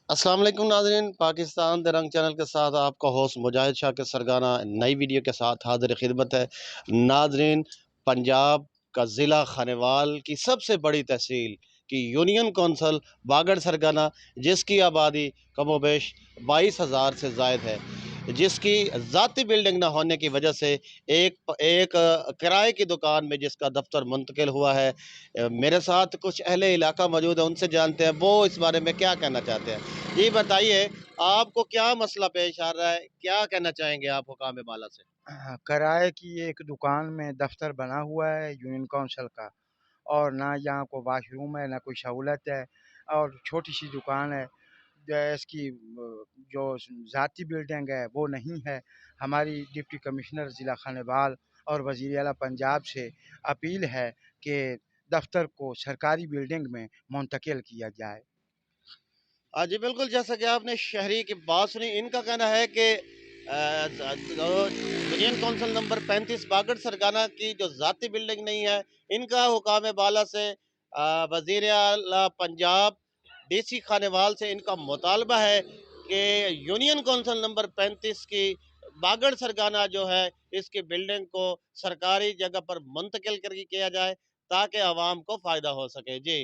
अस्सलाम वालेकुम नाज़रीन, पाकिस्तान दरंग चैनल के साथ आपका होस्ट मुजाहिद शाह के सरगाना नई वीडियो के साथ हाजिर खिदमत है। नाज़रीन, पंजाब का ज़िला खानेवाल की सबसे बड़ी तहसील की यूनियन कौंसल बागड़ सरगाना, जिसकी आबादी कमोबेश 22,000 से ज़ायद है, जिसकी ज़ाती बिल्डिंग न होने की वजह से एक एक किराए की दुकान में जिसका दफ्तर मुंतकिल हुआ है। मेरे साथ कुछ अहले इलाका मौजूद है, उनसे जानते हैं वो इस बारे में क्या कहना चाहते हैं। जी बताइए, आपको क्या मसला पेश आ रहा है, क्या कहना चाहेंगे आप हुकाम बाला से? हाँ, किराए की एक दुकान में दफ़्तर बना हुआ है यूनियन काउंसिल का। और ना यहाँ को वॉशरूम है, ना कोई सहूलत है, और छोटी-सी दुकान है। इसकी जो ज़ाती बिल्डिंग है वो नहीं है। हमारी डिप्टी कमिश्नर ज़िला खानेवाल और वज़ीर आला पंजाब से अपील है कि दफ़्तर को सरकारी बिल्डिंग में मुंतकिल किया जाए। जी बिल्कुल, जैसा कि आपने शहरी की बात सुनी, इनका कहना है कि यूनियन कौंसिल नंबर 35 बागड़ सरगाना की जो ज़ाती बिल्डिंग नहीं है, इनका हुकाम बाला से वज़ीर आला पंजाब डीसी खानेवाल से इनका मुतालबा है कि यूनियन कौंसिल नंबर 35 की बागड़ सरगाना जो है, इसकी बिल्डिंग को सरकारी जगह पर मुंतकिल कर किया जाए ताकि आवाम को फ़ायदा हो सके। जी।